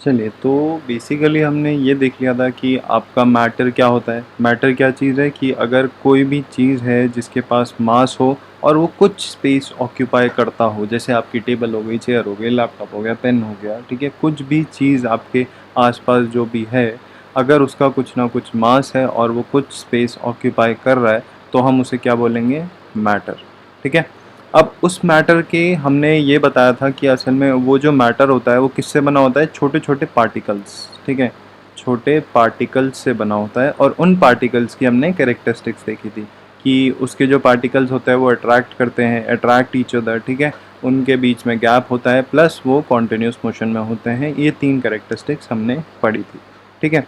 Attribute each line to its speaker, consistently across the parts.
Speaker 1: चलिए, तो बेसिकली हमने ये देख लिया था कि आपका मैटर क्या होता है। मैटर क्या चीज़ है कि अगर कोई भी चीज़ है जिसके पास मास हो और वो कुछ स्पेस ऑक्यूपाई करता हो, जैसे आपकी टेबल हो गई, चेयर हो गई, लैपटॉप हो गया, पेन हो गया, ठीक है, कुछ भी चीज़ आपके आसपास जो भी है, अगर उसका कुछ ना कुछ मास है और वो कुछ स्पेस ऑक्यूपाई कर रहा है, तो हम उसे क्या बोलेंगे? मैटर। ठीक है। अब उस मैटर के हमने ये बताया था कि असल में वो जो मैटर होता है वो किससे बना होता है? छोटे छोटे पार्टिकल्स। ठीक है, छोटे पार्टिकल्स से बना होता है और उन पार्टिकल्स की हमने कैरेक्टरिस्टिक्स देखी थी कि उसके जो पार्टिकल्स होते हैं वो अट्रैक्ट करते हैं, अट्रैक्ट ईच अदर। ठीक है, उनके बीच में गैप होता है, प्लस वो कॉन्टिन्यूस मोशन में होते हैं। ये तीन कैरेक्टरिस्टिक्स हमने पढ़ी थी। ठीक है,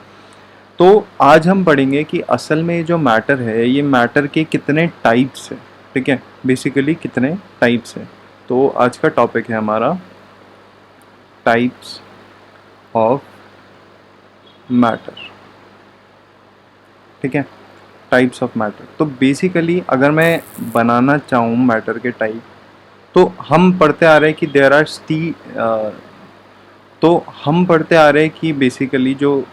Speaker 1: तो आज हम पढ़ेंगे कि असल में ये जो मैटर है ये मैटर के कितने टाइप्स हैं। ठीक है, बेसिकली कितने टाइप्स हैं। तो आज का टॉपिक है हमारा टाइप्स ऑफ मैटर। ठीक है, टाइप्स ऑफ मैटर। तो बेसिकली अगर मैं बनाना चाहूँ मैटर के टाइप, तो हम पढ़ते आ रहे हैं कि देयर आर तो हम पढ़ते आ रहे हैं कि बेसिकली जो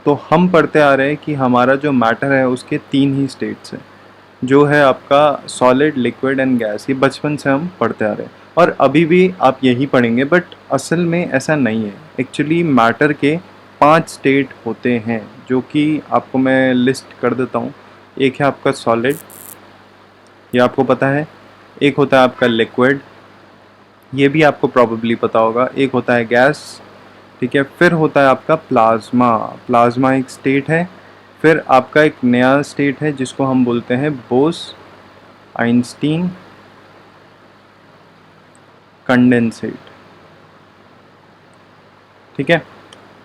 Speaker 1: तो हम पढ़ते आ रहे हैं कि हमारा जो मैटर है उसके तीन ही स्टेट्स हैं, जो है आपका सॉलिड, लिक्विड एंड गैस। ये बचपन से हम पढ़ते आ रहे हैं और अभी भी आप यही पढ़ेंगे, बट असल में ऐसा नहीं है। एक्चुअली मैटर के पांच स्टेट होते हैं, जो कि आपको मैं लिस्ट कर देता हूँ। एक है आपका सॉलिड, ये आपको पता है। एक होता है आपका लिक्विड, ये भी आपको प्रॉब्ली पता होगा। एक होता है गैस। ठीक है, फिर होता है आपका प्लाज्मा। प्लाज्मा एक स्टेट है। फिर आपका एक नया स्टेट है जिसको हम बोलते हैं बोस आइंस्टीन कंडेंसेट। ठीक है,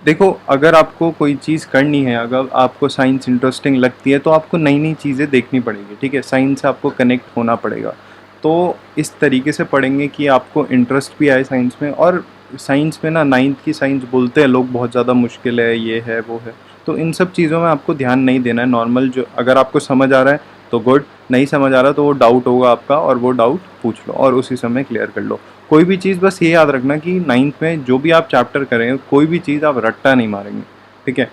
Speaker 1: देखो, अगर आपको कोई चीज़ करनी है, अगर आपको साइंस इंटरेस्टिंग लगती है, तो आपको नई नई चीज़ें देखनी पड़ेगी। ठीक है, साइंस से आपको कनेक्ट होना पड़ेगा। तो इस तरीके से पढ़ेंगे कि आपको इंटरेस्ट भी आए साइंस में। और साइंस में ना, नाइन्थ की साइंस बोलते हैं लोग बहुत ज़्यादा मुश्किल है, ये है वो है, तो इन सब चीज़ों में आपको ध्यान नहीं देना है। नॉर्मल जो, अगर आपको समझ आ रहा है तो गुड, नहीं समझ आ रहा तो वो डाउट होगा आपका, और वो डाउट पूछ लो और उसी समय क्लियर कर लो। कोई भी चीज़ बस ये याद रखना कि नाइन्थ में जो भी आप चैप्टर करें, कोई भी चीज़ आप रट्टा नहीं मारेंगे। ठीक है,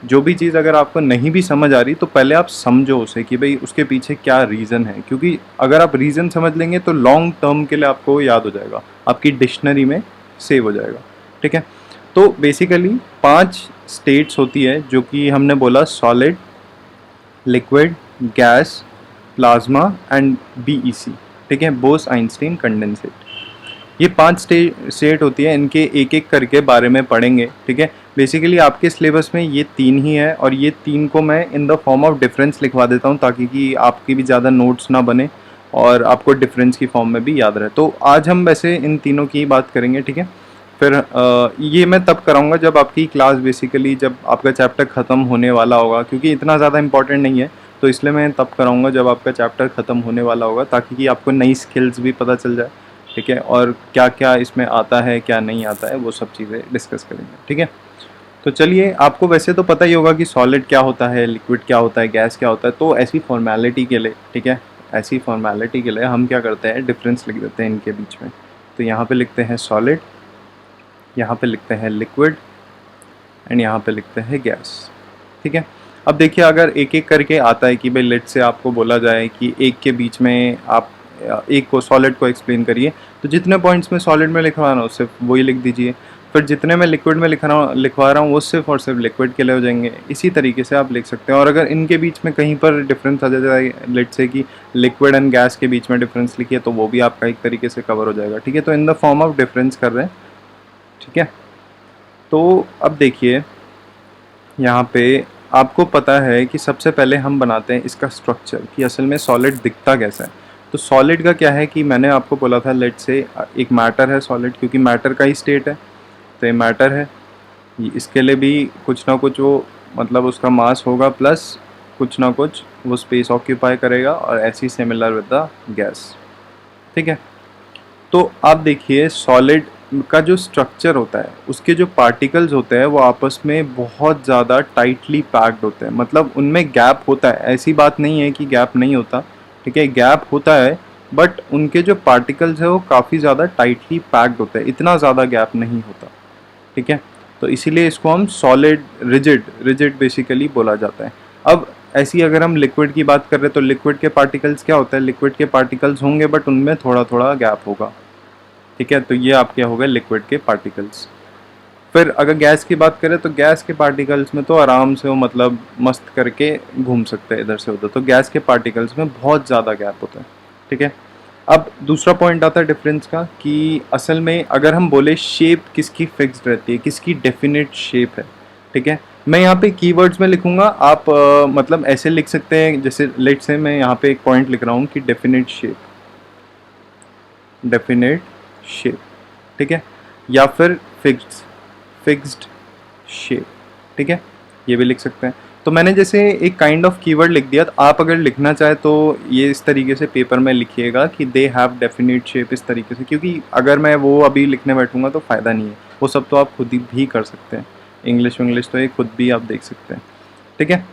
Speaker 1: जो भी चीज़ अगर आपको नहीं भी समझ आ रही तो पहले आप समझो उसे कि भाई उसके पीछे क्या रीज़न है, क्योंकि अगर आप रीज़न समझ लेंगे तो लॉन्ग टर्म के लिए आपको याद हो जाएगा, आपकी डिक्शनरी में सेव हो जाएगा। ठीक है, तो बेसिकली पांच स्टेट्स होती है, जो कि हमने बोला solid, liquid, gas, plasma and BEC. ठीक है, बोस आइंस्टीन कंडेंसेट। ये पांच स्टेट होती है, इनके एक एक करके बारे में पढ़ेंगे। ठीक है, बेसिकली आपके सिलेबस में ये तीन ही है और ये तीन को मैं in the form of difference लिखवा देता हूँ, ताकि कि आपकी भी ज़्यादा नोट्स ना बने और आपको डिफरेंस की फॉर्म में भी याद रहे। तो आज हम वैसे इन तीनों की बात करेंगे। ठीक है, फिर ये मैं तब कराऊंगा जब आपकी क्लास, बेसिकली जब आपका चैप्टर ख़त्म होने वाला होगा, क्योंकि इतना ज़्यादा इंपॉर्टेंट नहीं है, तो इसलिए मैं तब कराऊंगा जब आपका चैप्टर ख़त्म होने वाला होगा, ताकि कि आपको नई स्किल्स भी पता चल जाए। ठीक है, और क्या क्या इसमें आता है, क्या नहीं आता है, वो सब चीज़ें डिस्कस करेंगे। ठीक है, तो चलिए, आपको वैसे तो पता ही होगा कि सॉलिड क्या होता है, लिक्विड क्या होता है, गैस क्या होता है। तो ऐसी फॉर्मेलिटी के लिए, ठीक है, ऐसी फॉर्मेलिटी के लिए हम क्या करते हैं, डिफरेंस लिख देते हैं इनके बीच में। तो यहाँ पे लिखते हैं सॉलिड, यहाँ पे लिखते हैं लिक्विड एंड यहाँ पे लिखते हैं गैस। ठीक है, अब देखिए, अगर एक एक करके आता है कि भाई लेट से आपको बोला जाए कि एक के बीच में आप एक को, सॉलिड को एक्सप्लेन करिए, तो जितने पॉइंट्स में सॉलिड में लिखवा रहा हूँ सिर्फ वही लिख दीजिए। फिर जितने मैं लिक्विड में लिखवा रहा हूँ वो सिर्फ और सिर्फ लिक्विड के लिए हो जाएंगे। इसी तरीके से आप लिख सकते हैं। और अगर इनके बीच में कहीं पर डिफरेंस आ जाए, लेट से कि लिक्विड एंड गैस के बीच में डिफरेंस लिखिए, तो वो भी आपका एक तरीके से कवर हो जाएगा। ठीक है, तो in the form of difference कर रहे हैं। ठीक है, तो अब देखिए, यहाँ पे आपको पता है कि सबसे पहले हम बनाते हैं इसका स्ट्रक्चर, कि असल में सॉलिड दिखता कैसा है। तो सॉलिड का क्या है कि मैंने आपको बोला था, लेट से एक मैटर है सॉलिड, क्योंकि मैटर का ही स्टेट है, तो ये मैटर है। इसके लिए भी कुछ ना कुछ वो, मतलब उसका मास होगा, प्लस कुछ ना कुछ वो स्पेस ऑक्यूपाई करेगा, और ऐसी सिमिलर विद द गैस। ठीक है, तो आप देखिए, सॉलिड का जो स्ट्रक्चर होता है, उसके जो पार्टिकल्स होते हैं वो आपस में बहुत ज़्यादा टाइटली पैक्ड होते हैं। मतलब उनमें गैप होता है, ऐसी बात नहीं है कि गैप नहीं होता। ठीक है, गैप होता है, बट उनके जो पार्टिकल्स है वो काफ़ी ज़्यादा टाइटली पैक्ड होते हैं, इतना ज़्यादा गैप नहीं होता। ठीक है, तो इसीलिए इसको हम सॉलिड रिजिड रिजिड बेसिकली बोला जाता है। अब ऐसी अगर हम लिक्विड की बात कर रहे हैं तो लिक्विड के पार्टिकल्स क्या होता है, लिक्विड के पार्टिकल्स होंगे बट उनमें थोड़ा थोड़ा गैप होगा, ठीक है। तो ये आपके हो गए लिक्विड के पार्टिकल्स। फिर अगर गैस की बात करें तो गैस के पार्टिकल्स में तो आराम से वो मतलब मस्त करके घूम सकते हैं इधर से उधर, तो गैस के पार्टिकल्स में बहुत ज़्यादा गैप होता है, ठीक है। अब दूसरा पॉइंट आता है डिफरेंस का कि असल में अगर हम बोले शेप किसकी फिक्स्ड रहती है, किसकी डेफिनेट शेप है, ठीक है। मैं यहाँ पे कीवर्ड्स में लिखूंगा, आप मतलब ऐसे लिख सकते हैं, जैसे लेट से मैं यहाँ पे एक पॉइंट लिख रहा हूँ कि डेफिनेट शेप, डेफिनेट शेप, ठीक है, या फिर फिक्स्ड शेप, ठीक है, ये भी लिख सकते हैं। तो मैंने जैसे एक काइंड ऑफ कीवर्ड लिख दिया, तो आप अगर लिखना चाहे तो ये इस तरीके से पेपर में लिखिएगा कि दे हैव डेफिनेट शेप, इस तरीके से, क्योंकि अगर मैं वो अभी लिखने बैठूंगा तो फ़ायदा नहीं है, वो सब तो आप खुद ही भी कर सकते हैं, इंग्लिश तो ये खुद भी आप देख सकते हैं, ठीक है।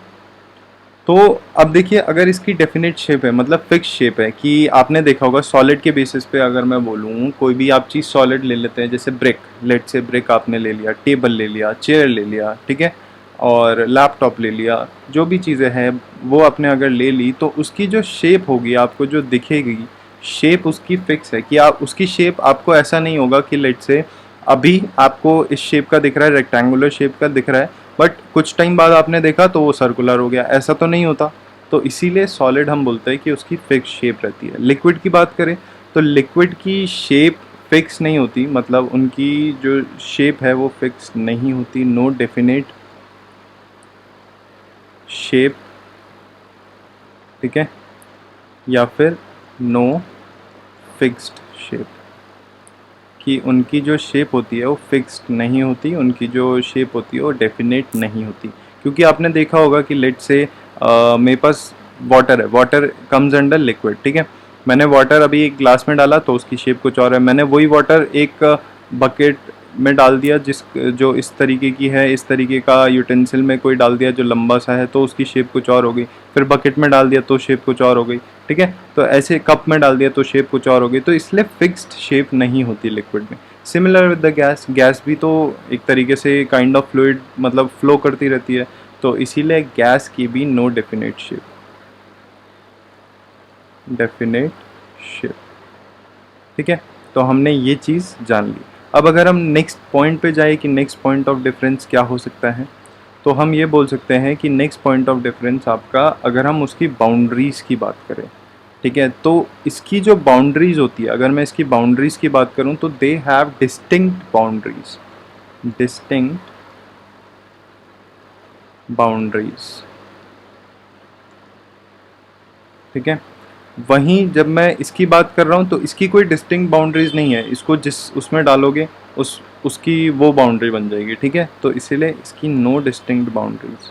Speaker 1: तो अब देखिए, अगर इसकी डेफिनेट शेप है मतलब फिक्स शेप है, कि आपने देखा होगा सॉलिड के बेसिस पे अगर मैं बोलूँ कोई भी आप चीज़ सॉलिड ले लेते हैं, जैसे ब्रिक, लेट से ब्रिक आपने ले लिया, टेबल ले लिया, चेयर ले लिया, ठीक है, और लैपटॉप ले लिया, जो भी चीज़ें हैं वो आपने अगर ले ली तो उसकी जो शेप होगी आपको जो दिखेगी, शेप उसकी फिक्स है, कि आप उसकी शेप आपको ऐसा नहीं होगा कि लेट से अभी आपको इस शेप का दिख रहा है, रेक्टेंगुलर शेप का दिख रहा है, बट कुछ टाइम बाद आपने देखा तो वो सर्कुलर हो गया, ऐसा तो नहीं होता। तो इसीलिए सॉलिड हम बोलते हैं कि उसकी फिक्स शेप रहती है। लिक्विड की बात करें तो लिक्विड की शेप फिक्स नहीं होती, मतलब उनकी जो शेप है वो फिक्स नहीं होती, नो डेफिनेट शेप, ठीक है, या फिर नो फिक्स्ड शेप, कि उनकी जो शेप होती है वो फिक्स्ड नहीं होती, उनकी जो शेप होती है वो डेफिनेट नहीं होती। क्योंकि आपने देखा होगा कि लेट से मेरे पास वाटर है, वाटर कम्स अंडर लिक्विड, ठीक है, मैंने वाटर अभी एक ग्लास में डाला तो उसकी शेप कुछ और है, मैंने वही वाटर एक बकेट में डाल दिया जिस जो इस तरीके की है, इस तरीके का यूटेंसिल में कोई डाल दिया जो लंबा सा है, तो उसकी शेप कुछ और हो गई, फिर बकेट में डाल दिया तो शेप कुछ और हो गई, ठीक है। तो ऐसे कप में डाल दिया तो शेप कुछ और हो गई, तो इसलिए फिक्स्ड शेप नहीं होती लिक्विड में। Similar with the gas, gas भी तो एक तरीके से काइंड ऑफ फ्लूइड मतलब फ्लो करती रहती है, तो इसीलिए गैस की भी no definite shape, definite shape, ठीक है। तो हमने ये चीज़ जान ली। अब अगर हम नेक्स्ट पॉइंट पे जाए कि नेक्स्ट पॉइंट ऑफ डिफरेंस क्या हो सकता है, तो हम ये बोल सकते हैं कि नेक्स्ट पॉइंट ऑफ डिफरेंस आपका, अगर हम उसकी बाउंड्रीज़ की बात करें, ठीक है, तो इसकी जो बाउंड्रीज होती है, अगर मैं इसकी बाउंड्रीज की बात करूं तो they have distinct boundaries, distinct boundaries, ठीक है। वहीं जब मैं इसकी बात कर रहा हूं तो इसकी कोई डिस्टिंक्ट बाउंड्रीज नहीं है, इसको जिस उसमें डालोगे उसकी वो बाउंड्री बन जाएगी, ठीक है। तो इसीलिए इसकी नो डिस्टिंक्ट बाउंड्रीज,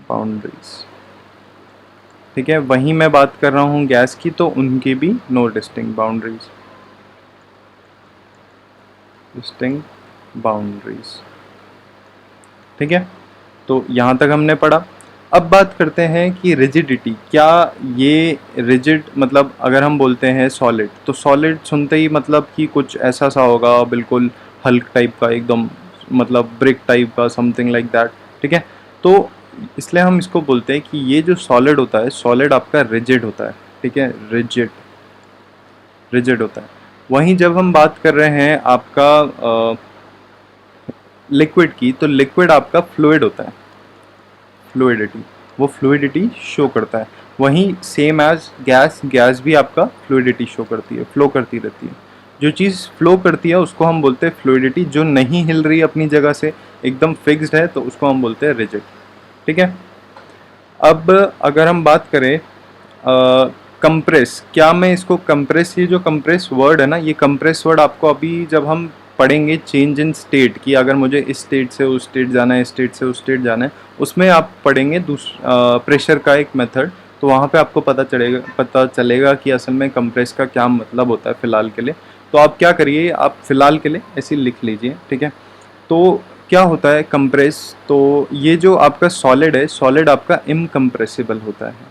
Speaker 1: बाउंड्रीज, ठीक है। वहीं मैं बात कर रहा हूँ गैस की, तो उनकी भी no distinct boundaries, distinct boundaries, ठीक है। तो यहाँ तक हमने पढ़ा। अब बात करते हैं कि रिजिडिटी, क्या ये रिजिड मतलब अगर हम बोलते हैं सॉलिड, तो सॉलिड सुनते ही मतलब कि कुछ ऐसा सा होगा बिल्कुल हल्क टाइप का, एकदम मतलब ब्रिक टाइप का, समथिंग लाइक दैट, ठीक है। तो इसलिए हम इसको बोलते हैं कि ये जो सॉलिड होता है, सॉलिड आपका रिजिड होता है, ठीक है, रिजिड, रिजिड होता है। वहीं जब हम बात कर रहे हैं आपका लिक्विड की, तो लिक्विड आपका फ्लूइड होता है, फ्लूइडिटी, वो फ्लूइडिटी शो करता है। वहीं सेम एज गैस, गैस भी आपका फ्लूइडिटी शो करती है, फ्लो करती रहती है। जो चीज़ फ्लो करती है उसको हम बोलते हैं फ्लूइडिटी, जो नहीं हिल रही अपनी जगह से, एकदम फिक्स्ड है, तो उसको हम बोलते हैं रिजिड, ठीक है। अब अगर हम बात करें कंप्रेस, क्या मैं इसको कंप्रेस, ये जो कंप्रेस वर्ड है ना, ये कंप्रेस वर्ड आपको अभी जब हम पढ़ेंगे चेंज इन स्टेट, कि अगर मुझे इस स्टेट से उस स्टेट जाना है, इस स्टेट से उस स्टेट जाना है, उसमें आप पढ़ेंगे प्रेशर का एक मेथड, तो वहाँ पे आपको पता चलेगा कि असल में कंप्रेस का क्या मतलब होता है फ़िलहाल के लिए। तो आप क्या करिए, आप फ़िलहाल के लिए ऐसे लिख लीजिए, ठीक है। तो क्या होता है कंप्रेस, तो ये जो आपका सॉलिड है, सॉलिड आपका इनकम्प्रेसिबल होता है,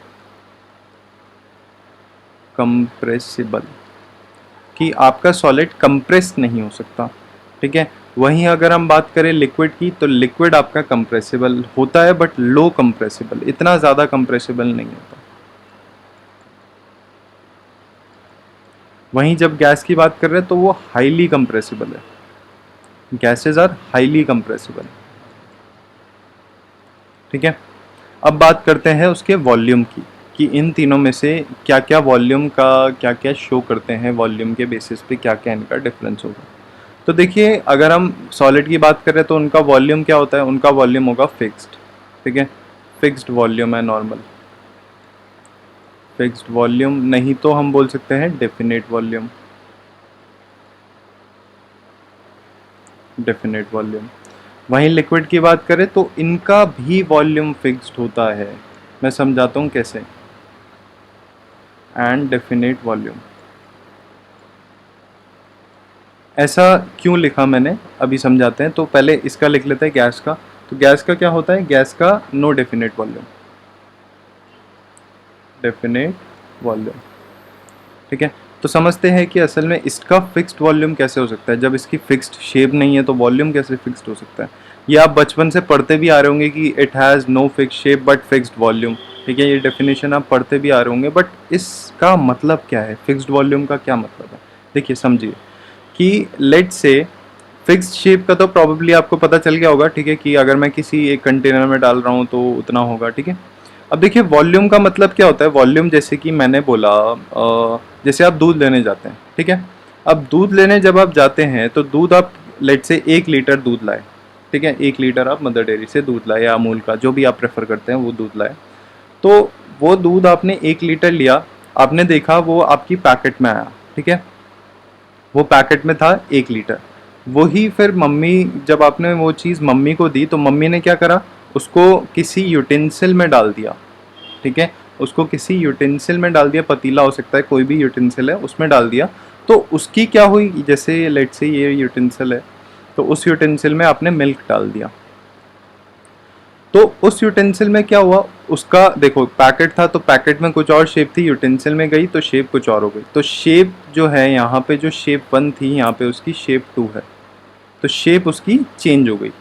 Speaker 1: कंप्रेसिबल, कि आपका सॉलिड कंप्रेस नहीं हो सकता, ठीक है। वहीं अगर हम बात करें लिक्विड की, तो लिक्विड आपका कंप्रेसिबल होता है बट लो कंप्रेसिबल, इतना ज़्यादा कंप्रेसिबल नहीं होता। वहीं जब गैस की बात कर रहे हैं तो वो हाईली कंप्रेसिबल है, गैसेज आर हाईली कंप्रेसिबल, ठीक है। अब बात करते हैं उसके वॉल्यूम की, कि इन तीनों में से क्या क्या वॉल्यूम का क्या क्या शो करते हैं, वॉल्यूम के बेसिस पे क्या क्या इनका डिफरेंस होगा। तो देखिए अगर हम सॉलिड की बात करें तो उनका वॉल्यूम क्या होता है, उनका वॉल्यूम होगा फिक्स्ड, ठीक है। फिक्स्ड वॉल्यूम है नॉर्मल, फिक्स्ड वॉल्यूम, नहीं तो हम बोल सकते हैं डेफिनेट वॉल्यूम, डेफिनेट वॉल्यूम। वहीं लिक्विड की बात करें तो इनका भी वॉल्यूम फिक्स्ड होता है, मैं समझाता हूँ कैसे। एंड डेफिनेट वॉल्यूम, ऐसा क्यों लिखा मैंने अभी समझाते हैं। तो पहले इसका लिख लेते हैं गैस का। तो गैस का क्या होता है, गैस का no definite volume, definite volume, ठीक है। तो समझते हैं कि असल में इसका फिक्स्ड वॉल्यूम कैसे हो सकता है, जब इसकी फिक्स्ड शेप नहीं है तो वॉल्यूम कैसे फिक्स्ड हो सकता है। ये आप बचपन से पढ़ते भी आ रहे होंगे कि it has no fix shape but fixed volume, ठीक है। ये डेफिनेशन आप पढ़ते भी आ रहे होंगे, बट इसका मतलब क्या है, फिक्स्ड वॉल्यूम का क्या मतलब है। देखिए समझिए कि लेट से फिक्स्ड शेप का तो प्रॉब्ली आपको पता चल गया होगा, ठीक है, कि अगर मैं किसी एक कंटेनर में डाल रहा हूँ तो उतना होगा, ठीक है। अब देखिए वॉल्यूम का मतलब क्या होता है, वॉल्यूम जैसे कि मैंने बोला जैसे आप दूध लेने जाते हैं, ठीक है। अब दूध लेने जब आप जाते हैं तो दूध आप लेट से 1 लीटर दूध लाए, ठीक है, 1 लीटर आप मदर डेयरी से दूध लाए या अमूल का जो भी आप प्रेफर करते हैं वो दूध लाए। तो वो दूध आपने 1 लीटर लिया, आपने देखा वो आपकी पैकेट में आया, ठीक है, वो पैकेट में था 1 लीटर। वही फिर मम्मी, जब आपने वो चीज़ मम्मी को दी तो मम्मी ने क्या करा, उसको किसी यूटेंसिल में डाल दिया, ठीक है, उसको किसी यूटेंसिल में डाल दिया, पतीला हो सकता है, कोई भी यूटेंसिल है उसमें डाल दिया। तो उसकी क्या हुई, जैसे लेट से ये यूटेंसिल है तो उस यूटेंसिल में आपने मिल्क डाल दिया। तो उस यूटेंसिल में क्या हुआ, उसका देखो पैकेट था तो पैकेट में कुछ और शेप थी, यूटेंसिल में गई तो शेप कुछ और हो गई। तो शेप जो है यहाँ पे, जो शेप 1 थी यहाँ पे उसकी शेप 2 है, तो शेप उसकी चेंज हो गई।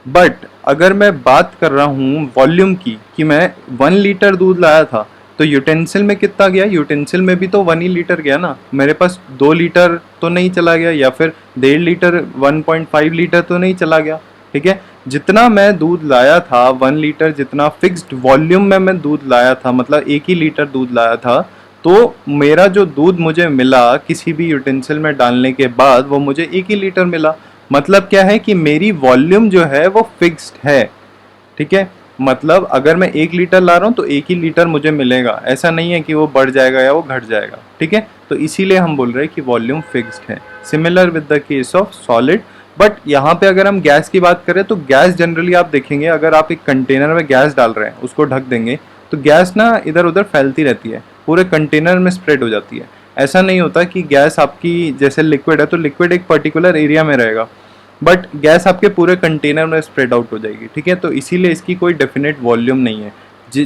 Speaker 1: बट अगर मैं बात कर रहा हूँ वॉल्यूम की, कि मैं 1 लीटर दूध लाया था तो यूटेंसिल में कितना गया, यूटेंसिल में भी तो 1 ही लीटर गया ना, मेरे पास 2 लीटर तो नहीं चला गया, या फिर 1.5 लीटर 1.5 लीटर तो नहीं चला गया, ठीक है। जितना मैं दूध लाया था 1 लीटर, जितना फिक्स्ड वॉल्यूम में मैं दूध लाया था, मतलब 1 ही लीटर दूध लाया था, तो मेरा जो दूध मुझे मिला किसी भी यूटेंसिल में डालने के बाद वो मुझे 1 ही लीटर मिला। मतलब क्या है कि मेरी वॉल्यूम जो है वो फिक्स्ड है, ठीक है। मतलब अगर मैं 1 लीटर ला रहा हूँ तो 1 ही लीटर मुझे मिलेगा, ऐसा नहीं है कि वो बढ़ जाएगा या वो घट जाएगा, ठीक है। तो इसीलिए हम बोल रहे हैं कि वॉल्यूम फिक्स्ड है, similar with the case of solid. But यहाँ पे अगर हम गैस की बात करें तो गैस जनरली आप देखेंगे, अगर आप एक कंटेनर में गैस डाल रहे हैं उसको ढक देंगे तो गैस ना इधर उधर फैलती रहती है, पूरे कंटेनर में स्प्रेड हो जाती है। ऐसा नहीं होता कि गैस आपकी, जैसे लिक्विड है तो लिक्विड एक पर्टिकुलर एरिया में रहेगा, बट गैस आपके पूरे कंटेनर में स्प्रेड आउट हो जाएगी, ठीक है। तो इसीलिए इसकी कोई डेफिनेट वॉल्यूम नहीं है।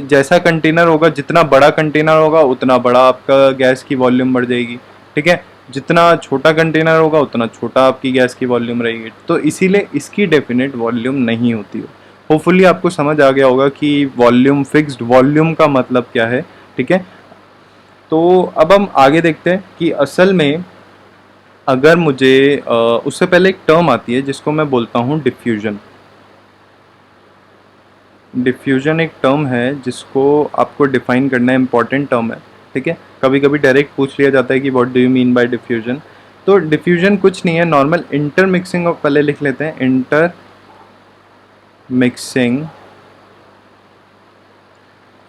Speaker 1: जैसा कंटेनर होगा, जितना बड़ा कंटेनर होगा उतना बड़ा आपका गैस की वॉल्यूम बढ़ जाएगी, ठीक है। जितना छोटा कंटेनर होगा उतना छोटा आपकी गैस की वॉल्यूम रहेगी। तो इसीलिए इसकी डेफिनेट वॉल्यूम नहीं होती है। होपफुली आपको समझ आ गया होगा कि वॉल्यूम, फिक्स्ड वॉल्यूम का मतलब क्या है, ठीक है। तो अब हम आगे देखते हैं कि असल में अगर मुझे उससे पहले एक टर्म आती है जिसको मैं बोलता हूँ डिफ्यूजन। डिफ्यूजन एक टर्म है जिसको आपको डिफाइन करना है, इंपॉर्टेंट टर्म है, ठीक है। कभी कभी डायरेक्ट पूछ लिया जाता है कि what do you mean by diffusion. तो डिफ्यूजन कुछ नहीं है, नॉर्मल इंटर मिक्सिंग ऑफ, पहले लिख लेते हैं, inter mixing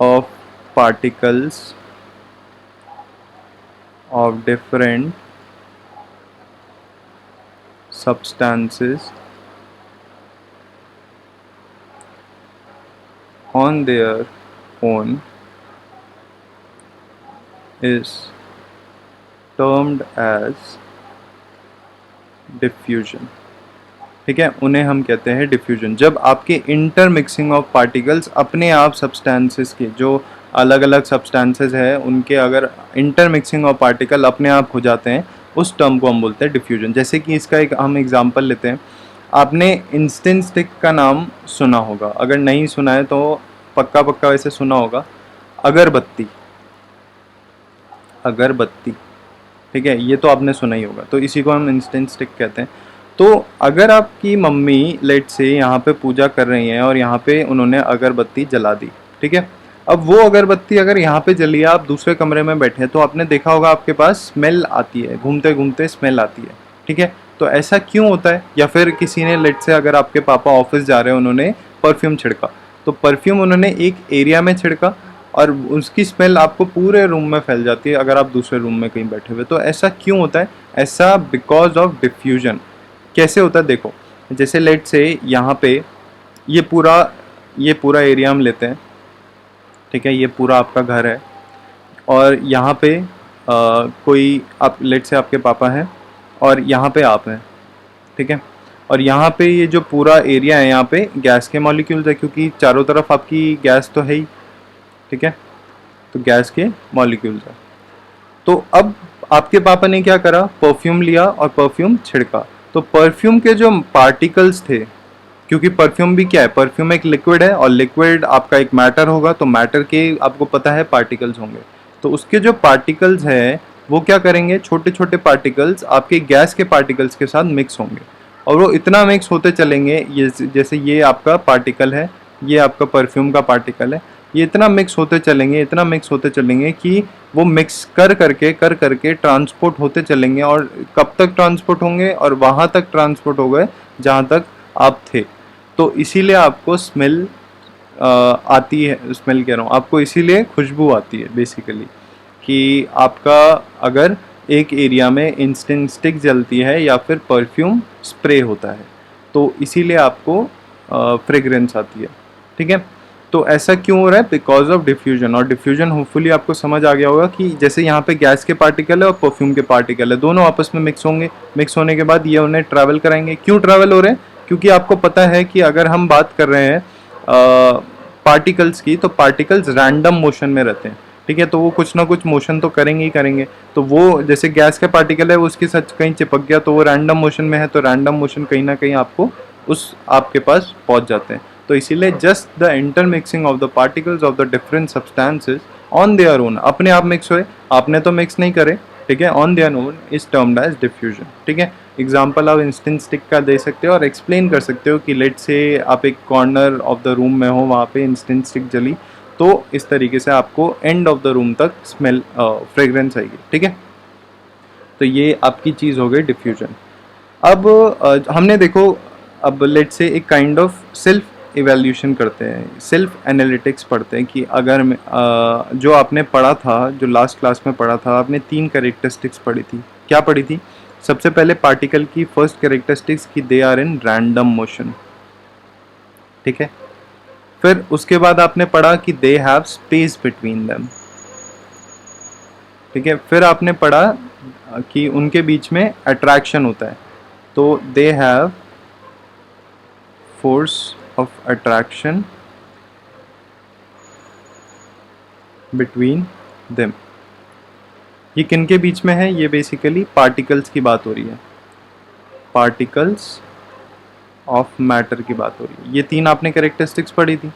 Speaker 1: of particles of different substances on their own is termed as diffusion, ठीक है। उन्हें हम कहते हैं डिफ्यूजन। जब आपके इंटरमिक्सिंग ऑफ पार्टिकल्स अपने आप सब्सटेंसेस के, जो अलग अलग सब्सटेंसेस है उनके अगर इंटरमिक्सिंग ऑफ पार्टिकल अपने आप हो जाते हैं उस टर्म को हम बोलते हैं डिफ्यूजन। जैसे कि इसका एक हम एग्जांपल लेते हैं, आपने इंस्टेंट स्टिक का नाम सुना होगा, अगर नहीं सुना है तो पक्का पक्का वैसे सुना होगा, अगरबत्ती, अगरबत्ती, ठीक है, ये तो आपने सुना ही होगा, तो इसी को हम इंस्टेंट स्टिक कहते हैं। तो अगर आपकी मम्मी लेट से यहाँ पे पूजा कर रही हैं और यहाँ पे उन्होंने अगरबत्ती जला दी, ठीक है, अब वो अगरबत्ती अगर यहाँ पे जली है, आप दूसरे कमरे में बैठे हैं, तो आपने देखा होगा आपके पास स्मेल आती है, घूमते घूमते स्मेल आती है, ठीक है। तो ऐसा क्यों होता है? या फिर किसी ने लेट से, अगर आपके पापा ऑफिस जा रहे हैं, उन्होंने परफ्यूम छिड़का, तो परफ्यूम उन्होंने एक एरिया में छिड़का और उसकी स्मेल आपको पूरे रूम में फैल जाती है अगर आप दूसरे रूम में कहीं बैठे हुए। तो ऐसा क्यों होता है? ऐसा बिकॉज ऑफ डिफ्यूजन। कैसे होता है देखो, जैसे लेट से यहाँ पे ये पूरा एरिया हम लेते हैं, ठीक है, ये पूरा आपका घर है और यहाँ पे कोई आप लेट से आपके पापा हैं और यहाँ पे आप हैं, ठीक है, और यहाँ पे ये जो पूरा एरिया है, यहाँ पे गैस के मॉलिक्यूल्स है, क्योंकि चारों तरफ आपकी गैस तो है ही, ठीक है, तो गैस के मॉलिक्यूल्स है। तो अब आपके पापा ने क्या करा, परफ्यूम लिया और परफ्यूम छिड़का, तो परफ्यूम के जो पार्टिकल्स थे, क्योंकि परफ्यूम भी क्या है, परफ्यूम एक लिक्विड है और लिक्विड आपका एक मैटर होगा, तो मैटर के आपको पता है पार्टिकल्स होंगे, तो उसके जो पार्टिकल्स हैं वो क्या करेंगे, छोटे छोटे पार्टिकल्स आपके गैस के पार्टिकल्स के साथ मिक्स होंगे और वो इतना मिक्स होते चलेंगे, ये जैसे ये आपका पार्टिकल है, ये आपका परफ्यूम का पार्टिकल है, ये इतना मिक्स होते चलेंगे, इतना मिक्स होते चलेंगे कि वो मिक्स कर करके ट्रांसपोर्ट होते चलेंगे, और कब तक ट्रांसपोर्ट होंगे, और वहाँ तक ट्रांसपोर्ट हो गए जहाँ तक आप थे। तो इसीलिए आपको स्मेल आती है, स्मेल कह रहा हूँ, आपको इसीलिए खुशबू आती है बेसिकली, कि आपका अगर एक एरिया में इंस्टेंट स्टिक जलती है या फिर परफ्यूम स्प्रे होता है, तो इसीलिए आपको फ्रेग्रेंस आती है, ठीक है। तो ऐसा क्यों हो रहा है? Because of diffusion. और डिफ्यूजन होपफुली आपको समझ आ गया होगा कि जैसे यहाँ पे गैस के पार्टिकल है और परफ्यूम के पार्टिकल है, दोनों आपस में मिक्स होंगे, मिक्स होने के बाद ये उन्हें ट्रैवल कराएंगे। क्यों ट्रैवल हो रहे हैं? क्योंकि आपको पता है कि अगर हम बात कर रहे हैं पार्टिकल्स की, तो पार्टिकल्स रैंडम मोशन में रहते हैं, ठीक है, तो वो कुछ ना कुछ मोशन तो करेंगे ही करेंगे। तो वो जैसे गैस का पार्टिकल है, वो उसके साथ कहीं चिपक गया तो वो रैंडम मोशन में है, तो रैंडम मोशन कहीं ना कहीं आपको उस आपके पास पहुंच जाते हैं। तो इसीलिए just the intermixing of the particles of the different substances on their own, अपने आप मिक्स हुए, आपने तो मिक्स नहीं करे, ठीक है, on their own is termed as diffusion, ठीक है। एग्जाम्पल आप इंस्टेंट स्टिक का दे सकते हो और एक्सप्लेन कर सकते हो कि लेट से आप एक कॉर्नर ऑफ द रूम में हो, वहाँ पे इंस्टेंट स्टिक जली, तो इस तरीके से आपको एंड ऑफ द रूम तक स्मेल फ्रेग्रेंस आएगी, ठीक है। तो ये आपकी चीज़ हो गई डिफ्यूजन। अब हमने देखो, अब लेट से एक काइंड ऑफ सेल्फ इवैल्यूएशन करते हैं, सेल्फ एनालिटिक्स पढ़ते हैं कि अगर जो आपने पढ़ा था, जो लास्ट क्लास में पढ़ा था, आपने 3 कैरेक्टरिस्टिक्स पढ़ी थी। क्या पढ़ी थी? सबसे पहले पार्टिकल की फर्स्ट कैरेक्टरिस्टिक्स कि they are in random motion, ठीक है। फिर उसके बाद आपने पढ़ा कि they have space between them, ठीक है। फिर आपने पढ़ा कि उनके बीच में अट्रैक्शन होता है, तो they have force of attraction between them. ये किनके बीच में है? ये बेसिकली पार्टिकल्स की बात हो रही है, पार्टिकल्स ऑफ मैटर की बात हो रही है। ये 3 आपने कैरेक्टरिस्टिक्स पढ़ी थी।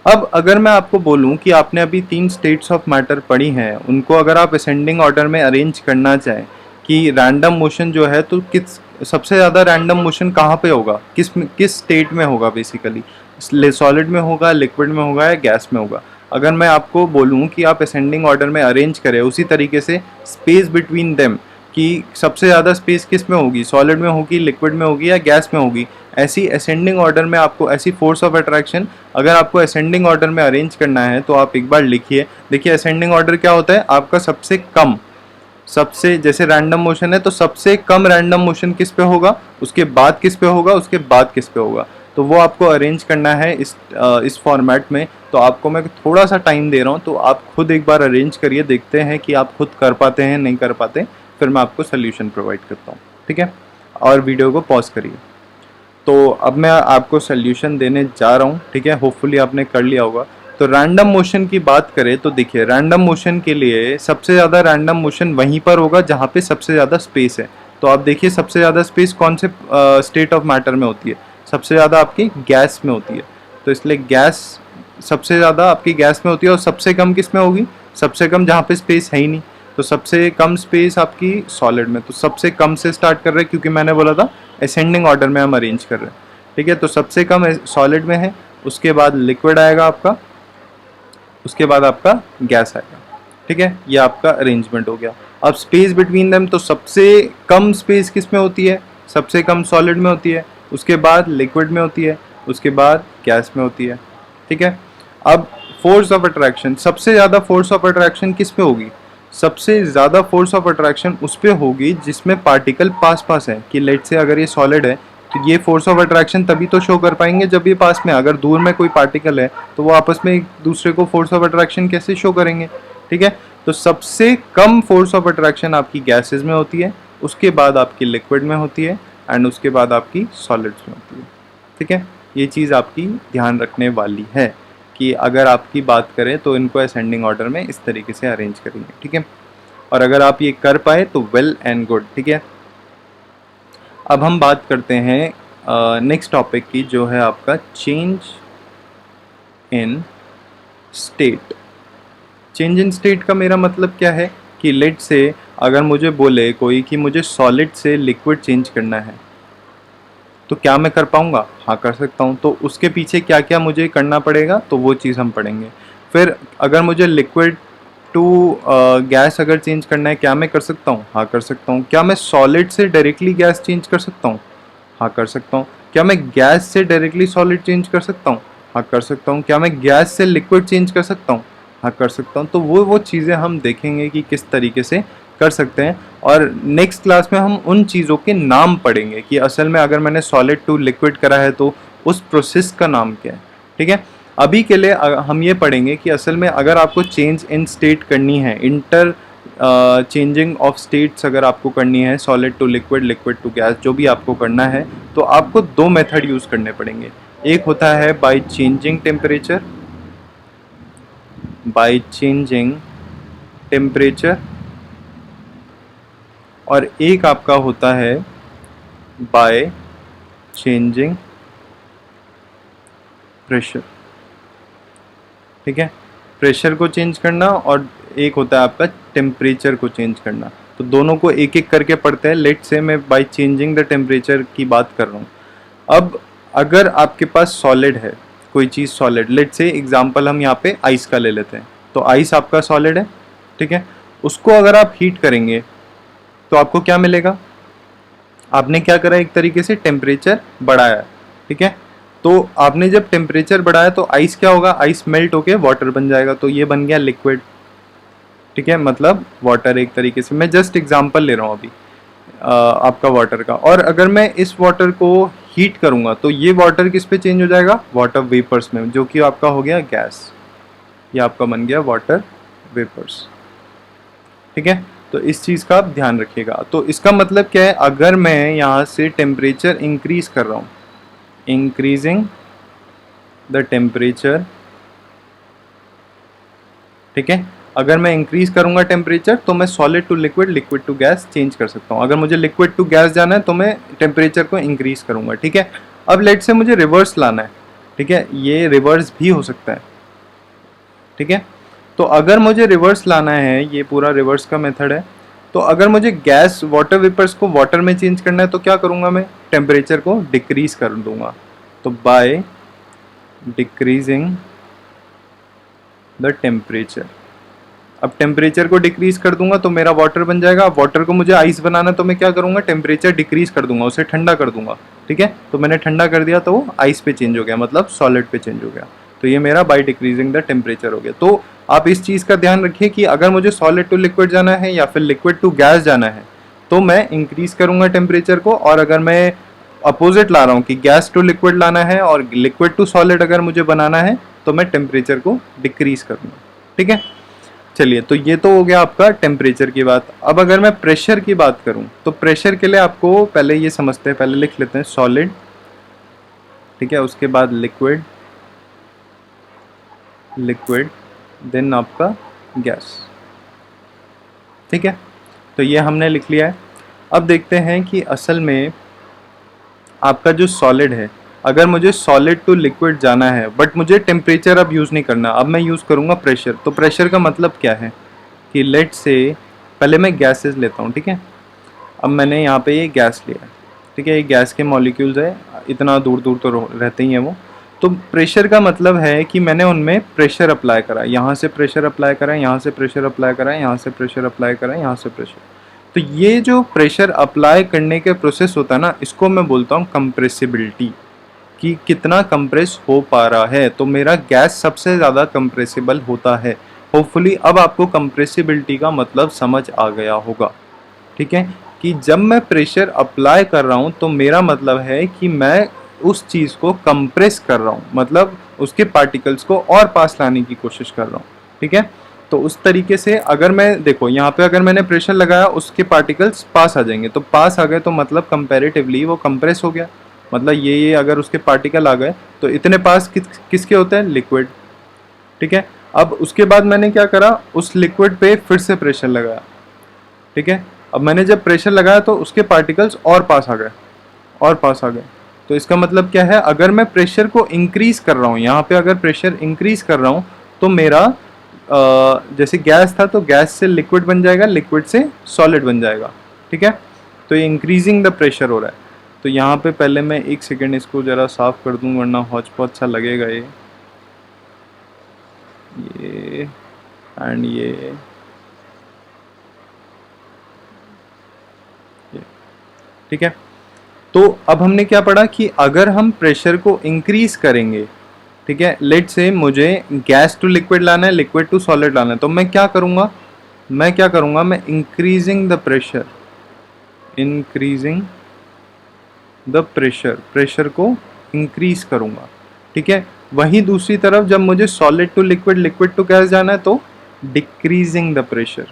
Speaker 1: अब अगर मैं आपको बोलूं कि आपने अभी 3 स्टेट्स ऑफ मैटर पढ़ी हैं, उनको अगर आप असेंडिंग ऑर्डर में अरेंज करना चाहें कि रैंडम मोशन जो है, तो किस सबसे ज़्यादा रैंडम मोशन कहाँ पे होगा, किस स्टेट में होगा, बेसिकली सॉलिड में होगा, लिक्विड में होगा, या गैस में होगा। अगर मैं आपको बोलूं कि आप असेंडिंग ऑर्डर में अरेंज करें, उसी तरीके से स्पेस बिटवीन देम, कि सबसे ज़्यादा स्पेस किस में होगी, सॉलिड में होगी, लिक्विड में होगी, या गैस में होगी, ऐसी असेंडिंग ऑर्डर में आपको ऐसी फोर्स ऑफ अट्रैक्शन अगर आपको असेंडिंग ऑर्डर में अरेंज करना है, तो आप एक बार लिखिए। देखिए असेंडिंग ऑर्डर क्या होता है, आपका सबसे कम, सबसे, जैसे रैंडम मोशन है तो सबसे कम रैंडम मोशन किस पे होगा, उसके बाद किस पे होगा, उसके बाद किस पे होगा, तो वो आपको अरेंज करना है इस फॉर्मेट में। तो आपको मैं थोड़ा सा टाइम दे रहा हूँ, तो आप खुद एक बार अरेंज करिए, देखते हैं कि आप खुद कर पाते हैं नहीं कर पाते, फिर मैं आपको सोल्यूशन प्रोवाइड करता हूँ, ठीक है। और वीडियो को पॉज करिए। तो अब मैं आपको सोल्यूशन देने जा रहा हूँ, ठीक है, होपफुली आपने कर लिया होगा। तो रैंडम मोशन की बात करें तो देखिए, रैंडम मोशन के लिए सबसे ज़्यादा रैंडम मोशन वहीं पर होगा जहाँ पे सबसे ज़्यादा स्पेस है। तो आप देखिए सबसे ज़्यादा स्पेस कौन से स्टेट ऑफ मैटर में होती है, सबसे ज़्यादा आपकी गैस में होती है। तो इसलिए गैस सबसे ज़्यादा आपकी गैस में होती है, और सबसे कम किस में होगी, सबसे कम जहाँ पे स्पेस है ही नहीं, तो सबसे कम स्पेस आपकी सॉलिड में। तो सबसे कम से स्टार्ट कर रहे हैं, क्योंकि मैंने बोला था असेंडिंग ऑर्डर में हम अरेंज कर रहे हैं, ठीक है। तो सबसे कम सॉलिड में है, उसके बाद लिक्विड आएगा आपका, उसके बाद आपका गैस आएगा, ठीक है। ये आपका अरेंजमेंट हो गया। अब स्पेस बिटवीन देम, तो सबसे कम स्पेस किस में होती है, सबसे कम सॉलिड में होती है, उसके बाद लिक्विड में होती है, उसके बाद गैस में होती है, ठीक है। अब फोर्स ऑफ अट्रैक्शन, सबसे ज़्यादा फोर्स ऑफ अट्रैक्शन किस पे होगी, सबसे ज़्यादा फोर्स ऑफ अट्रैक्शन उस पे होगी जिसमें पार्टिकल पास पास है। कि लेट से अगर ये सॉलिड है तो ये फोर्स ऑफ अट्रैक्शन तभी तो शो कर पाएंगे जब ये पास में, अगर दूर में कोई पार्टिकल है तो वो आपस में एक दूसरे को फोर्स ऑफ अट्रैक्शन कैसे शो करेंगे, ठीक है। तो सबसे कम फोर्स ऑफ अट्रैक्शन आपकी गैसेस में होती है, उसके बाद आपकी लिक्विड में होती है, एंड उसके बाद आपकी सॉलिड्स में होती है, ठीक है। ये चीज़ आपकी ध्यान रखने वाली है कि अगर आपकी बात करें तो इनको असेंडिंग ऑर्डर में इस तरीके से अरेंज करेंगे, ठीक है। और अगर आप ये कर पाए तो वेल एंड गुड, ठीक है। अब हम बात करते हैं नेक्स्ट टॉपिक की, जो है आपका change in state. Change in state का मेरा मतलब क्या है कि लेट से अगर मुझे बोले कोई कि मुझे सॉलिड से लिक्विड चेंज करना है, तो क्या मैं कर पाऊंगा, हाँ कर सकता हूँ। तो उसके पीछे क्या क्या मुझे करना पड़ेगा, तो वो चीज़ हम पढ़ेंगे। फिर अगर मुझे लिक्विड टू गैस अगर चेंज करना है, क्या मैं कर सकता हूँ, हाँ कर सकता हूँ। क्या मैं सॉलिड से डायरेक्टली गैस चेंज कर सकता हूँ, हाँ कर सकता हूँ। क्या मैं गैस से डायरेक्टली सॉलिड चेंज कर सकता हूँ, हाँ कर सकता हूँ। क्या मैं गैस से लिक्विड चेंज कर सकता हूँ, हाँ कर सकता हूँ। तो वो चीज़ें हम देखेंगे कि किस तरीके से कर सकते हैं, और नेक्स्ट क्लास में हम उन चीज़ों के नाम पढ़ेंगे कि असल में अगर मैंने सॉलिड टू लिक्विड करा है तो उस प्रोसेस का नाम क्या है, ठीक है। अभी के लिए हम ये पढ़ेंगे कि असल में अगर आपको चेंज इन स्टेट करनी है, इंटर चेंजिंग ऑफ स्टेट्स अगर आपको करनी है, solid to liquid, liquid to gas, जो भी आपको करना है, तो आपको दो मेथड यूज़ करने पड़ेंगे। एक होता है by changing temperature, by changing temperature, और एक आपका होता है बाय चेंजिंग प्रेशर, ठीक है। प्रेशर को चेंज करना, और एक होता है आपका टेम्परेचर को चेंज करना। तो दोनों को एक एक करके पढ़ते हैं। लेट से मैं बाय चेंजिंग द टेम्परेचर की बात कर रहा हूँ। अब अगर आपके पास सॉलिड है, कोई चीज़ सॉलिड, लेट से एग्जांपल हम यहाँ पे आइस का ले लेते हैं। तो आइस आपका सॉलिड है, ठीक है। उसको अगर आप हीट करेंगे तो आपको क्या मिलेगा, आपने क्या करा, एक तरीके से टेम्परेचर बढ़ाया, ठीक है। तो आपने जब टेम्परेचर बढ़ाया तो आइस क्या होगा, आइस मेल्ट होके वाटर बन जाएगा, तो ये बन गया लिक्विड, ठीक है। मतलब वाटर, एक तरीके से मैं जस्ट एग्जांपल ले रहा हूँ अभी आपका वाटर का। और अगर मैं इस वाटर को हीट करूँगा तो ये वाटर किस पे चेंज हो जाएगा, वाटर वेपर्स में, जो कि आपका हो गया गैस। ये आपका बन गया वाटर वेपर्स, ठीक है। तो इस चीज़ का आप ध्यान रखिएगा। तो इसका मतलब क्या है, अगर मैं यहाँ से टेम्परेचर इंक्रीज कर रहा हूँ, इंक्रीजिंग द टेम्परेचर, ठीक है। अगर मैं इंक्रीज करूंगा टेम्परेचर तो मैं solid to liquid, liquid to gas change कर सकता हूँ। अगर मुझे लिक्विड टू गैस जाना है तो मैं टेम्परेचर को इंक्रीज करूंगा, ठीक है। अब लेट से मुझे रिवर्स लाना है, ठीक है, ये रिवर्स भी हो सकता है, ठीक है। तो अगर मुझे रिवर्स लाना है, ये पूरा रिवर्स का मेथड है। तो अगर मुझे गैस वाटर वेपर्स को वाटर में चेंज करना है तो क्या करूंगा, मैं टेम्परेचर को डिक्रीज कर दूंगा। तो बाय डिक्रीजिंग द टेम्परेचर, अब टेम्परेचर को डिक्रीज कर दूंगा तो मेरा वाटर बन जाएगा। अब वाटर को मुझे आइस बनाना तो मैं क्या करूंगा, टेम्परेचर डिक्रीज कर दूंगा, उसे ठंडा कर दूंगा, ठीक है। तो मैंने ठंडा कर दिया तो वो आइस पे चेंज हो गया, मतलब सॉलिड पे चेंज हो गया। तो ये मेरा बाय डिक्रीजिंग द टेम्परेचर हो गया। तो आप इस चीज़ का ध्यान रखिए कि अगर मुझे सॉलिड टू लिक्विड जाना है या फिर लिक्विड टू गैस जाना है तो मैं इंक्रीज करूंगा टेम्परेचर को, और अगर मैं अपोजिट ला रहा हूँ कि गैस टू लिक्विड लाना है और लिक्विड टू सॉलिड अगर मुझे बनाना है तो मैं टेम्परेचर को डिक्रीज करूँगा, ठीक है। चलिए, तो ये तो हो गया आपका टेम्परेचर की बात। अब अगर मैं प्रेशर की बात करूं तो प्रेशर के लिए आपको पहले ये समझते हैं, पहले लिख लेते हैं सॉलिड, ठीक है, उसके बाद लिक्विड, लिक्विड देन आपका गैस, ठीक है। तो ये हमने लिख लिया है। अब देखते हैं कि असल में आपका जो सॉलिड है, अगर मुझे सॉलिड टू लिक्विड जाना है बट मुझे टेम्परेचर अब यूज़ नहीं करना, अब मैं यूज़ करूँगा प्रेशर। तो प्रेशर का मतलब क्या है कि लेट से पहले मैं गैसेस लेता हूँ, ठीक है। अब मैंने यहाँ पे ये गैस लिया, ठीक है। ये गैस के मॉलिक्यूल्स है, इतना दूर दूर तो रहते ही हैं वो। तो प्रेशर का मतलब है कि मैंने उनमें प्रेशर अप्लाई करा, यहाँ से प्रेशर अप्लाई करा, यहाँ से प्रेशर अप्लाई करा, यहाँ से प्रेशर अप्लाई करा, यहाँ से प्रेशर। तो ये जो प्रेशर अप्लाई करने के प्रोसेस होता है ना, इसको मैं बोलता हूँ कंप्रेसिबिलिटी, कि कितना कंप्रेस हो पा रहा है। तो मेरा गैस सबसे ज़्यादा कंप्रेसिबल होता है। होपफुली अब आपको कंप्रेसिबिलिटी का मतलब समझ आ गया होगा, ठीक है। कि जब मैं प्रेशर अप्लाई कर रहा हूँ तो मेरा मतलब है कि मैं उस चीज़ को कंप्रेस कर रहा हूँ, मतलब उसके पार्टिकल्स को और पास लाने की कोशिश कर रहा हूँ, ठीक है। तो उस तरीके से अगर मैं देखो यहाँ पे अगर मैंने प्रेशर लगाया उसके पार्टिकल्स पास आ जाएंगे, तो पास आ गए तो मतलब कंपैरेटिवली वो कंप्रेस हो गया। मतलब ये अगर उसके पार्टिकल आ गए तो इतने पास किसके होते हैं, लिक्विड, ठीक है। अब उसके बाद मैंने क्या करा, उस लिक्विड पे फिर से प्रेशर लगाया, ठीक है। अब मैंने जब प्रेशर लगाया तो उसके पार्टिकल्स और पास आ गए, और पास आ गए। तो इसका मतलब क्या है, अगर मैं प्रेशर को इंक्रीज कर रहा हूँ, यहाँ पे अगर प्रेशर इंक्रीज कर रहा हूँ तो मेरा जैसे गैस था तो गैस से लिक्विड बन जाएगा, लिक्विड से सॉलिड बन जाएगा, ठीक है। तो ये इंक्रीजिंग द प्रेशर हो रहा है। तो यहाँ पे पहले मैं एक सेकेंड इसको ज़रा साफ कर दूँ वरना हौच पौच सा लगेगा ये एंड ये ठीक है। तो अब हमने क्या पढ़ा कि अगर हम प्रेशर को इंक्रीज करेंगे, ठीक है, लेट से मुझे गैस टू लिक्विड लाना है, लिक्विड टू सॉलिड लाना है, तो मैं क्या करूँगा, मैं increasing the pressure, increasing the pressure, pressure को इंक्रीज करूँगा, ठीक है। वहीं दूसरी तरफ जब मुझे solid to liquid, liquid to gas जाना है तो डिक्रीजिंग द प्रेशर,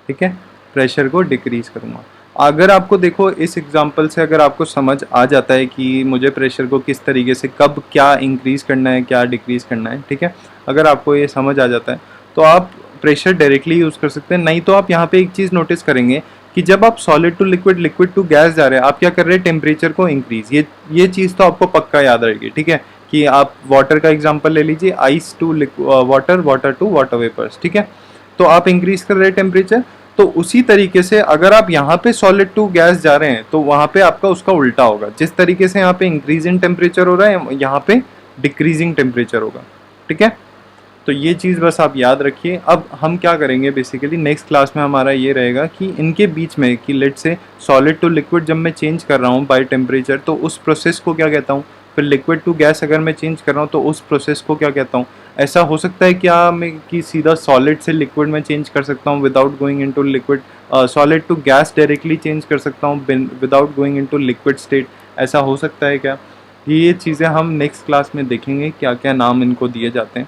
Speaker 1: ठीक है, प्रेशर को डिक्रीज करूँगा। अगर आपको देखो इस एग्जांपल से अगर आपको समझ आ जाता है कि मुझे प्रेशर को किस तरीके से कब क्या इंक्रीज करना है, क्या डिक्रीज करना है, ठीक है, अगर आपको ये समझ आ जाता है तो आप प्रेशर डायरेक्टली यूज़ कर सकते हैं। नहीं तो आप यहाँ पे एक चीज़ नोटिस करेंगे कि जब आप solid to liquid, liquid to gas जा रहे हैं, आप क्या कर रहे हैं, टेम्परेचर को इंक्रीज। ये चीज़ तो आपको पक्का याद रहेगी, ठीक है। कि आप वाटर का एग्जाम्पल ले लीजिए, ice to water, water to water vapours, ठीक है। तो आप इंक्रीज कर रहे हैं टेम्परेचर। तो उसी तरीके से अगर आप यहाँ पे सॉलिड टू गैस जा रहे हैं तो वहाँ पे आपका उसका उल्टा होगा। जिस तरीके से यहाँ पे इंक्रीज इन टेम्परेचर हो रहा है, यहाँ पे डिक्रीजिंग टेम्परेचर होगा, ठीक है। तो ये चीज़ बस आप याद रखिए। अब हम क्या करेंगे बेसिकली नेक्स्ट क्लास में हमारा ये रहेगा कि इनके बीच में कि लेट से सॉलिड टू लिक्विड जब मैं चेंज कर रहा हूँ बाय टेम्परेचर तो उस प्रोसेस को क्या कहता हूँ, फिर लिक्विड टू गैस अगर मैं चेंज कर रहा हूँ तो उस प्रोसेस को क्या कहता हूँ। ऐसा हो सकता है क्या मैं कि सीधा सॉलिड से लिक्विड में चेंज कर सकता हूँ without going into liquid, solid to gas directly change कर सकता हूँ without going into liquid state, ऐसा हो सकता है क्या। ये चीज़ें हम नेक्स्ट क्लास में देखेंगे क्या क्या नाम इनको दिए जाते हैं।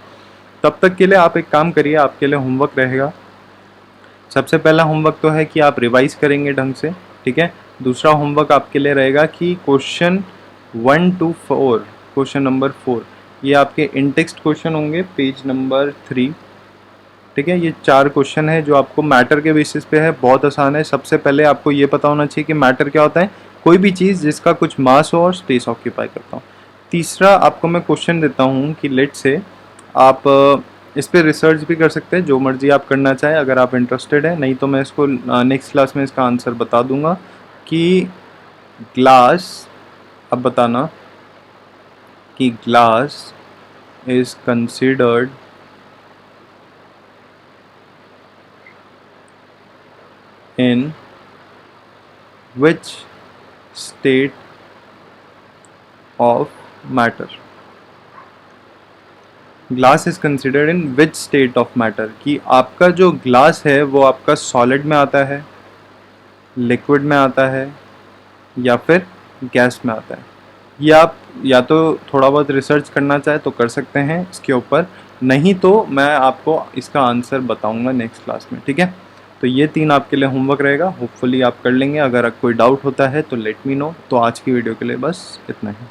Speaker 1: तब तक के लिए आप एक काम करिए, आपके लिए होमवर्क रहेगा। सबसे पहला होमवर्क तो है कि आप रिवाइज करेंगे ढंग से, ठीक है। दूसरा होमवर्क आपके लिए रहेगा कि क्वेश्चन 1 to 4, क्वेश्चन नंबर 4 ये आपके इंटेक्स्ट क्वेश्चन होंगे पेज नंबर 3, ठीक है। ये 4 क्वेश्चन है जो आपको मैटर के बेसिस पे है, बहुत आसान है। सबसे पहले आपको ये पता होना चाहिए कि मैटर क्या होता है, कोई भी चीज़ जिसका कुछ मास हो और स्पेस ऑक्यूपाई करता हूँ। तीसरा आपको मैं क्वेश्चन देता हूँ कि लेट से आप इस पर रिसर्च भी कर सकते हैं, जो मर्जी आप करना चाहें अगर आप इंटरेस्टेड है। नहीं तो मैं इसको नेक्स्ट क्लास में इसका आंसर बता दूंगा कि ग्लास, अब बताना कि glass is considered in which state of matter, glass is considered in which state of matter, कि आपका जो ग्लास है वो आपका सॉलिड में आता है, लिक्विड में आता है या फिर गैस में आता है। ये आप या तो थोड़ा बहुत रिसर्च करना चाहे तो कर सकते हैं इसके ऊपर, नहीं तो मैं आपको इसका आंसर बताऊंगा नेक्स्ट क्लास में, ठीक है। तो ये 3 आपके लिए होमवर्क रहेगा, होपफुली आप कर लेंगे। अगर कोई डाउट होता है तो लेट मी नो। तो आज की वीडियो के लिए बस इतना ही।